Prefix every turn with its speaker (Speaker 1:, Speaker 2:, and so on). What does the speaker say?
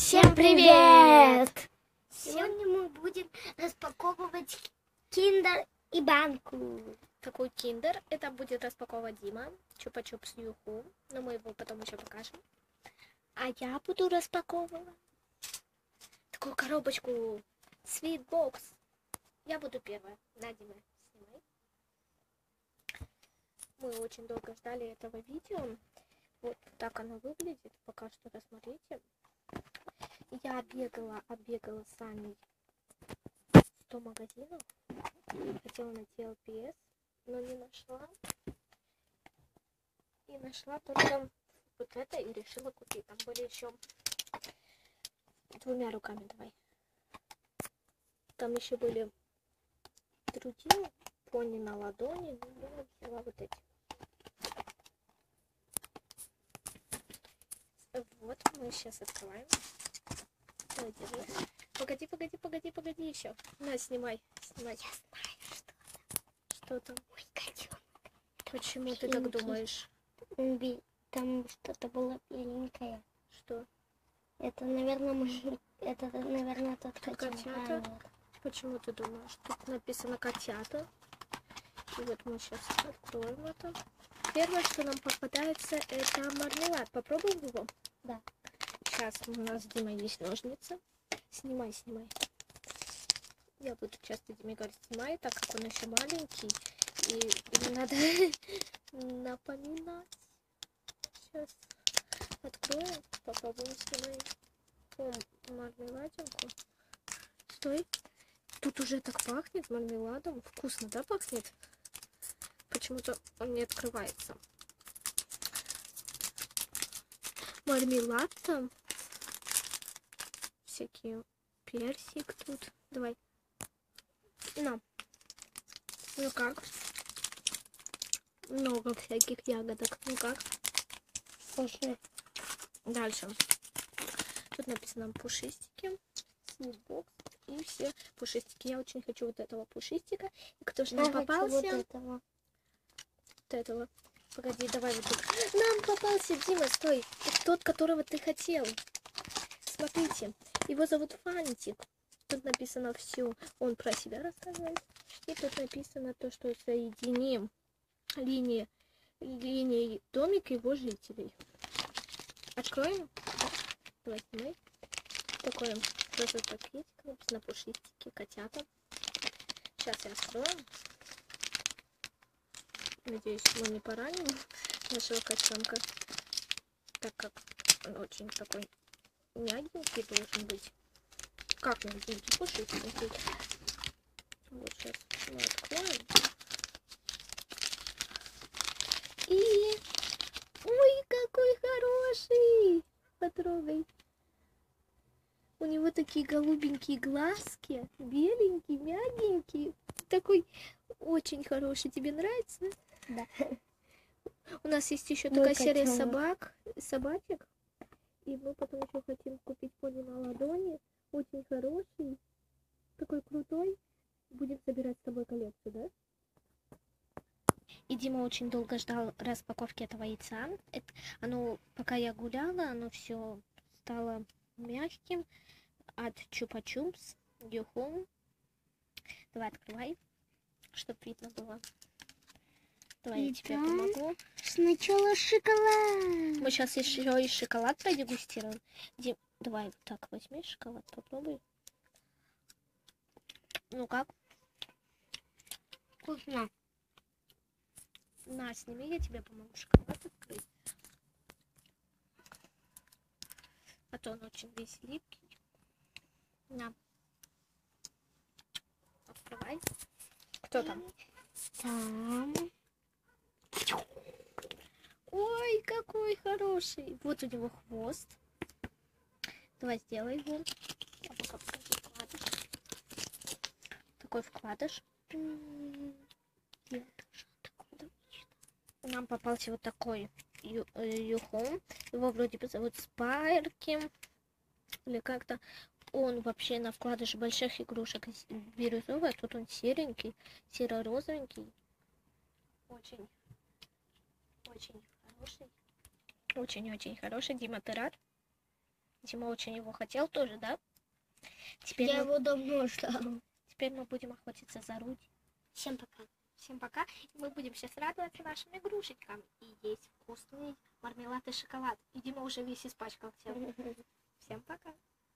Speaker 1: Всем привет! Сегодня мы будем распаковывать киндер и банку.
Speaker 2: Какой киндер? Это будет распаковывать Дима. Чупа-чупс Юху. Но мы его потом еще покажем. А я буду распаковывать такую коробочку Sweet Box. Я буду первая. На, Дима, снимай. Мы очень долго ждали этого видео. Вот так оно выглядит. Пока что рассмотрите. Я оббегала сами 100 магазинов. Хотела найти LPS, но не нашла. И нашла только вот это и решила купить. Там были еще двумя руками, давай. Там еще были другие, пони на ладони, но я взяла вот эти. Вот, мы сейчас открываем. Ой, погоди еще. На, снимай.
Speaker 1: Я знаю,
Speaker 2: Что там?
Speaker 1: Ой, котенок.
Speaker 2: Почему ты так думаешь?
Speaker 1: Там что-то было беленькое.
Speaker 2: Что?
Speaker 1: Это, наверное, тот
Speaker 2: Котята? Почему ты думаешь? Тут написано котята. И вот мы сейчас откроем это. Первое, что нам попадается, это мармелад. Попробуем его?
Speaker 1: Да.
Speaker 2: Сейчас у нас с Димой есть ножницы. Снимай. Я буду часто Диме говорить снимай, так как он еще маленький. И ему надо напоминать. Сейчас откроем, попробуем снимать мармеладинку. Стой. Тут уже так пахнет мармеладом. Вкусно, да, пахнет? Почему-то он не открывается. Мармелад там. Всякие персик тут. Давай. На. Ну как? Много всяких ягодок. Ну как?
Speaker 1: Слушай.
Speaker 2: Дальше. Тут написано пушистики. Sweetbox. И все пушистики. Я очень хочу вот этого пушистика. И кто же нам попался?
Speaker 1: Вот
Speaker 2: этого. Погоди, давай вот тут. Нам попался, Дима, стой. Это тот, которого ты хотел. Смотрите. Его зовут Фантик. Тут написано все. Он про себя рассказывает. И тут написано то, что соединим линией домика его жителей. Откроем. Давай снимай. Такой розовый пакетик. Написано пушистики, котята. Сейчас я открою. Надеюсь, мы не пораним нашего котенка, так как он очень такой мягенький должен быть. Как мягенький? Пушистенький. Вот сейчас мы откроем. И... Ой, какой хороший! Потрогай. У него такие голубенькие глазки, беленькие, мягенькие. Такой очень хороший. Тебе нравится?
Speaker 1: Да.
Speaker 2: У нас есть еще
Speaker 1: Мой
Speaker 2: такая серия
Speaker 1: котенок.
Speaker 2: собачек. И мы потом еще хотим купить пони на ладони. Очень хороший. Такой крутой. Будем собирать с тобой коллекцию, да? И Дима очень долго ждал распаковки этого яйца. Оно, пока я гуляла, оно все стало мягким. От Чупа-чупс. Юху. Давай открывай, чтобы видно было. Давай я тебе помогу.
Speaker 1: Сначала шоколад.
Speaker 2: Мы сейчас еще и шоколад продегустируем. Дим, давай вот так возьми шоколад, попробуй. Ну как?
Speaker 1: Вкусно.
Speaker 2: На, сними, я тебе помогу шоколад открыть. А то он очень весь липкий. На. Открывай. Кто там?
Speaker 1: Там.
Speaker 2: Ой, какой хороший. Вот у него хвост. Давай сделай его. А пока покажу вкладыш. Такой вкладыш. Нам попался вот такой Юху. Его вроде бы зовут Спайрки. Или как-то. Он вообще на вкладыше больших игрушек бирюзовый, а тут он серенький, серо-розовенький. Очень хороший. Очень-очень хороший. Дима, ты рад? Дима очень его хотел тоже, да? Теперь,
Speaker 1: Я
Speaker 2: мы,
Speaker 1: его давно ждал.
Speaker 2: теперь мы будем охотиться за Руди.
Speaker 1: Всем пока.
Speaker 2: Всем пока. Мы будем сейчас радоваться нашим игрушечкам и есть вкусный мармелад и шоколад. И Дима уже весь испачкался. Всем пока.